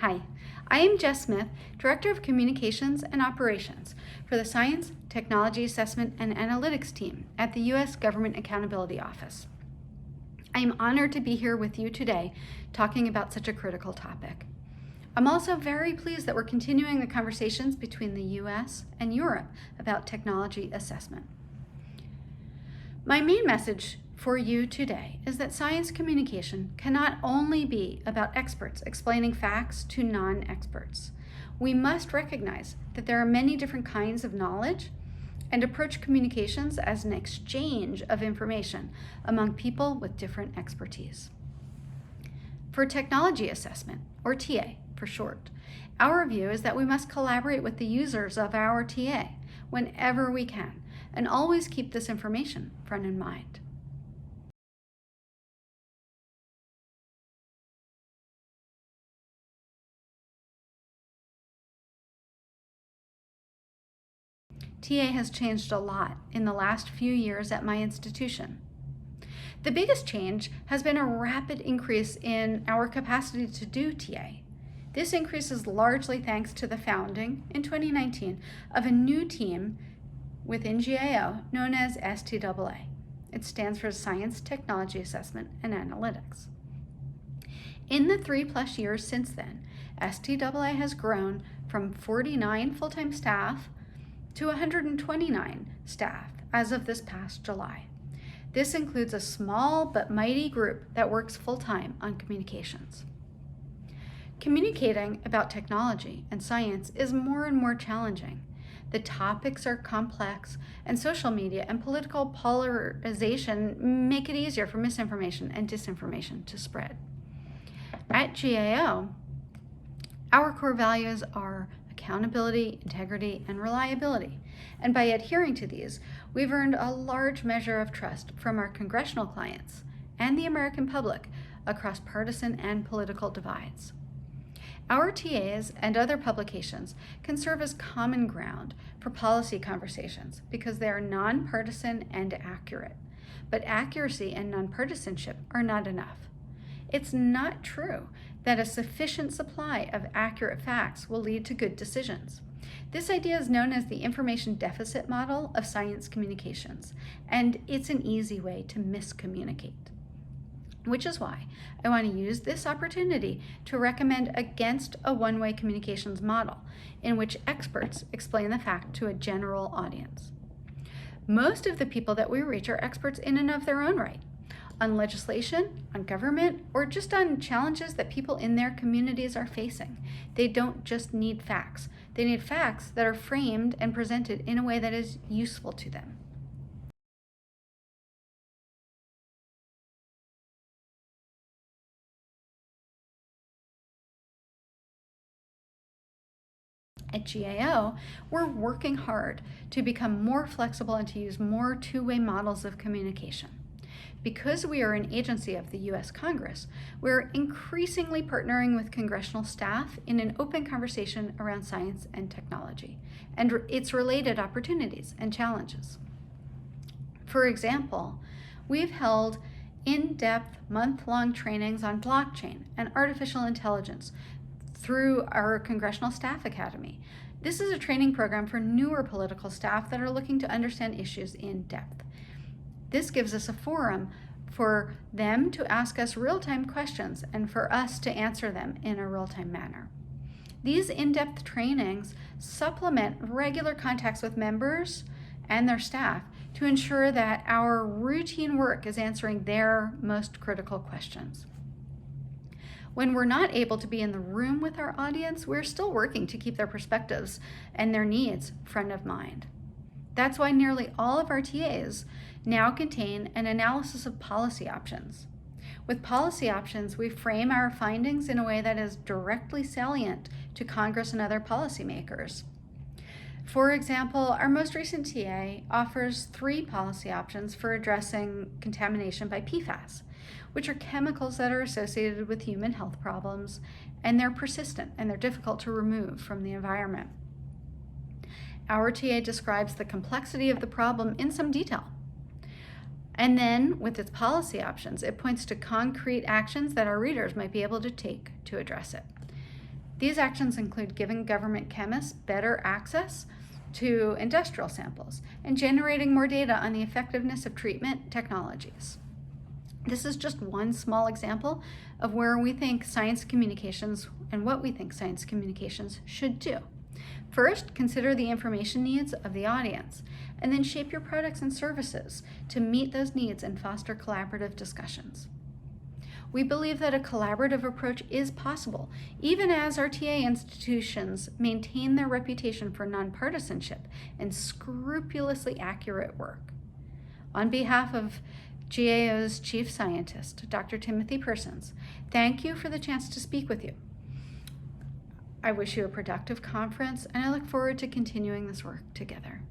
Hi, I am Jess Smith, Director of Communications and Operations for the Science, Technology Assessment and Analytics team at the U.S. Government Accountability Office. I am honored to be here with you today talking about such a critical topic. I'm also very pleased that we're continuing the conversations between the U.S. and Europe about technology assessment. My main message for you today is that science communication cannot only be about experts explaining facts to non-experts. We must recognize that there are many different kinds of knowledge and approach communications as an exchange of information among people with different expertise. For technology assessment, or TA for short, our view is that we must collaborate with the users of our TA whenever we can, and always keep this information front in mind. TA has changed a lot in the last few years at my institution. The biggest change has been a rapid increase in our capacity to do TA. This increase is largely thanks to the founding in 2019 of a new team within GAO known as STAA. It stands for Science, Technology Assessment and Analytics. In the 3+ years since then, STAA has grown from 49 full-time staff to 129 staff as of this past July. This includes a small but mighty group that works full-time on communications. Communicating about technology and science is more and more challenging. The topics are complex, and social media and political polarization make it easier for misinformation and disinformation to spread. At GAO, our core values are accountability, integrity, and reliability. And by adhering to these, we've earned a large measure of trust from our congressional clients and the American public across partisan and political divides. Our TAs and other publications can serve as common ground for policy conversations because they are nonpartisan and accurate. But accuracy and nonpartisanship are not enough. It's not true that a sufficient supply of accurate facts will lead to good decisions. This idea is known as the information deficit model of science communications, and it's an easy way to miscommunicate. Which is why I want to use this opportunity to recommend against a one-way communications model in which experts explain the fact to a general audience. Most of the people that we reach are experts in and of their own right, on legislation, on government, or just on challenges that people in their communities are facing. They don't just need facts. They need facts that are framed and presented in a way that is useful to them. At GAO, we're working hard to become more flexible and to use more two-way models of communication. Because we are an agency of the U.S. Congress, we're increasingly partnering with congressional staff in an open conversation around science and technology and its related opportunities and challenges. For example, we've held in-depth month-long trainings on blockchain and artificial intelligence through our Congressional Staff Academy. This is a training program for newer political staff that are looking to understand issues in depth. This gives us a forum for them to ask us real-time questions and for us to answer them in a real-time manner. These in-depth trainings supplement regular contacts with members and their staff to ensure that our routine work is answering their most critical questions. When we're not able to be in the room with our audience, we're still working to keep their perspectives and their needs front of mind. That's why nearly all of our TAs now contain an analysis of policy options. With policy options, we frame our findings in a way that is directly salient to Congress and other policymakers. For example, our most recent TA offers 3 policy options for addressing contamination by PFAS, which are chemicals that are associated with human health problems, and they're persistent and they're difficult to remove from the environment. Our TA describes the complexity of the problem in some detail. And then, with its policy options, it points to concrete actions that our readers might be able to take to address it. These actions include giving government chemists better access to industrial samples and generating more data on the effectiveness of treatment technologies. This is just one small example of where we think science communications and what we think science communications should do. First, consider the information needs of the audience, and then shape your products and services to meet those needs and foster collaborative discussions. We believe that a collaborative approach is possible, even as our TA institutions maintain their reputation for nonpartisanship and scrupulously accurate work. On behalf of GAO's Chief Scientist, Dr. Timothy Persons, thank you for the chance to speak with you. I wish you a productive conference, and I look forward to continuing this work together.